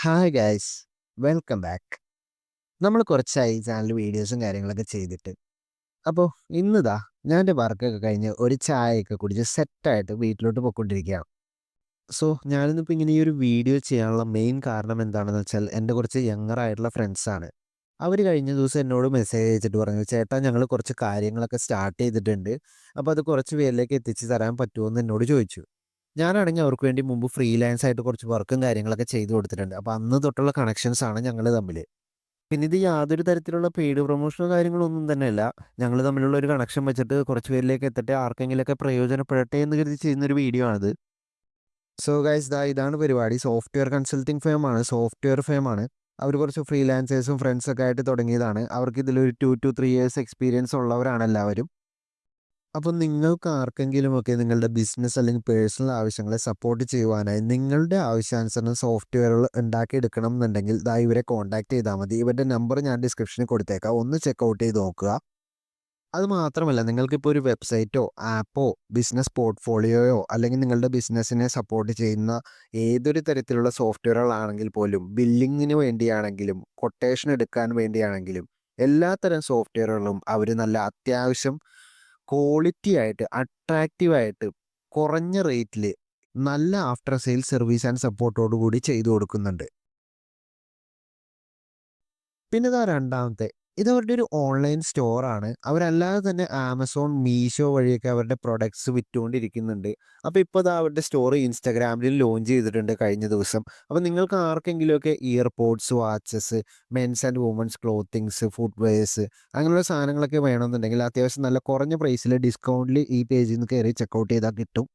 Hi guys, welcome back. നമ്മൾ കുറച്ചായി channel വീഡിയോസും കാര്യങ്ങളൊക്കെ ചെയ്തിട്ട്. അപ്പോൾ ഇന്നിതാ ഞാൻ എൻ്റെ വർക്കൊക്കെ കഴിഞ്ഞ് ഒരു ചായയൊക്കെ കുടിച്ച് സെറ്റായിട്ട് വീട്ടിലോട്ട് പോയിക്കൊണ്ടിരിക്കുകയാണ്. സോ ഞാനിന്നിപ്പോൾ ഇങ്ങനെ ഈ ഒരു വീഡിയോ ചെയ്യാനുള്ള മെയിൻ കാരണം എന്താണെന്ന് വെച്ചാൽ എൻ്റെ കുറച്ച് യങ്ങർ ആയിട്ടുള്ള ഫ്രണ്ട്സാണ്. അവർ കഴിഞ്ഞ ദിവസം എന്നോട് മെസ്സേജ് അയച്ചിട്ട് പറഞ്ഞു, ചേട്ടാ ഞങ്ങൾ കുറച്ച് കാര്യങ്ങളൊക്കെ സ്റ്റാർട്ട് ചെയ്തിട്ടുണ്ട്. അപ്പോൾ അത് കുറച്ച് പേരിലേക്ക് എത്തിച്ച് തരാൻ പറ്റുമോ എന്ന് എന്നോട് ചോദിച്ചു. ഞാനാണെങ്കിൽ അവർക്ക് വേണ്ടി മുമ്പ് ഫ്രീലാൻസ് ആയിട്ട് കുറച്ച് വർക്കും കാര്യങ്ങളൊക്കെ ചെയ്തു കൊടുത്തിട്ടുണ്ട്. അപ്പോൾ അന്ന് തൊട്ടുള്ള കണക്ഷൻസ് ആണ് ഞങ്ങൾ തമ്മിൽ. പിന്നെ ഇത് യാതൊരു തരത്തിലുള്ള പെയ്ഡ് പ്രൊമോഷനോ കാര്യങ്ങളോ ഒന്നും തന്നെയല്ല. ഞങ്ങൾ തമ്മിലുള്ള ഒരു കണക്ഷൻ വെച്ചിട്ട് കുറച്ച് പേരിലേക്ക് എത്തട്ടെ, ആർക്കെങ്കിലുമൊക്കെ പ്രയോജനപ്പെടട്ടെ എന്ന് കരുതി ചെയ്യുന്നൊരു വീഡിയോ ആണിത്. സോ ഗൈസ് ഇതാണ് പരിപാടി. സോഫ്റ്റ്വെയർ കൺസൾട്ടിംഗ് ഫേമാണ്, സോഫ്റ്റ്വെയർ ഫേമാണ്. അവർ കുറച്ച് ഫ്രീലാൻസേഴ്സും ഫ്രണ്ട്സൊക്കെ ആയിട്ട് തുടങ്ങിയതാണ്. അവർക്ക് ഇതിലൊരു 2 to 3 ഇയേഴ്സ് എക്സ്പീരിയൻസ് ഉള്ളവരാണ് എല്ലാവരും. അപ്പോൾ നിങ്ങൾക്ക് ആർക്കെങ്കിലുമൊക്കെ നിങ്ങളുടെ ബിസിനസ് അല്ലെങ്കിൽ പേഴ്സണൽ ആവശ്യങ്ങളെ സപ്പോർട്ട് ചെയ്യുവാനായി നിങ്ങളുടെ ആവശ്യാനുസരണം സോഫ്റ്റ്വെയറുകൾ ഉണ്ടാക്കിയെടുക്കണം എന്നുണ്ടെങ്കിൽ ഇവരെ കോൺടാക്ട് ചെയ്താൽ മതി. ഇവരുടെ നമ്പർ ഞാൻ ഡിസ്ക്രിപ്ഷനിൽ കൊടുത്തേക്കാം. ഒന്ന് ചെക്കൗട്ട് ചെയ്ത് നോക്കുക. അത് മാത്രമല്ല, നിങ്ങൾക്കിപ്പോൾ ഒരു വെബ്സൈറ്റോ ആപ്പോ ബിസിനസ് പോർട്ട്ഫോളിയോയോ അല്ലെങ്കിൽ നിങ്ങളുടെ ബിസിനസ്സിനെ സപ്പോർട്ട് ചെയ്യുന്ന ഏതൊരു തരത്തിലുള്ള സോഫ്റ്റ്വെയറുകളാണെങ്കിൽ പോലും, ബില്ലിങ്ങിന് വേണ്ടിയാണെങ്കിലും കൊട്ടേഷൻ എടുക്കാൻ വേണ്ടിയാണെങ്കിലും എല്ലാത്തരം സോഫ്റ്റ്വെയറുകളും അവർ നല്ല അത്യാവശ്യം ക്വാളിറ്റി ആയിട്ട് അട്രാക്റ്റീവ് ആയിട്ട് കുറഞ്ഞ റേറ്റിൽ നല്ല ആഫ്റ്റർ സെയിൽ സർവീസ് ആൻഡ് സപ്പോർട്ടോട് കൂടി ചെയ്തു കൊടുക്കുന്നുണ്ട്. പിന്നെ രണ്ടാമത്തെ, ഇത് അവരുടെ ഒരു ഓൺലൈൻ സ്റ്റോറാണ്. അവരല്ലാതെ തന്നെ ആമസോൺ, മീഷോ വഴിയൊക്കെ അവരുടെ പ്രൊഡക്ട്സ് വിറ്റുകൊണ്ടിരിക്കുന്നുണ്ട്. അപ്പോൾ ഇപ്പോൾ അവരുടെ സ്റ്റോർ ഇൻസ്റ്റാഗ്രാമിൽ ലോഞ്ച് ചെയ്തിട്ടുണ്ട് കഴിഞ്ഞ ദിവസം. അപ്പോൾ നിങ്ങൾക്ക് ആർക്കെങ്കിലുമൊക്കെ earpods, watches, mens and womens clothings, food wears അങ്ങനെയുള്ള സാധനങ്ങളൊക്കെ വേണമെന്നുണ്ടെങ്കിൽ അത്യാവശ്യം നല്ല കുറഞ്ഞ പ്രൈസിൽ ഡിസ്കൗണ്ടിൽ ഈ പേജിൽ നിന്ന് കയറി ചെക്കൗട്ട് ചെയ്താൽ കിട്ടും.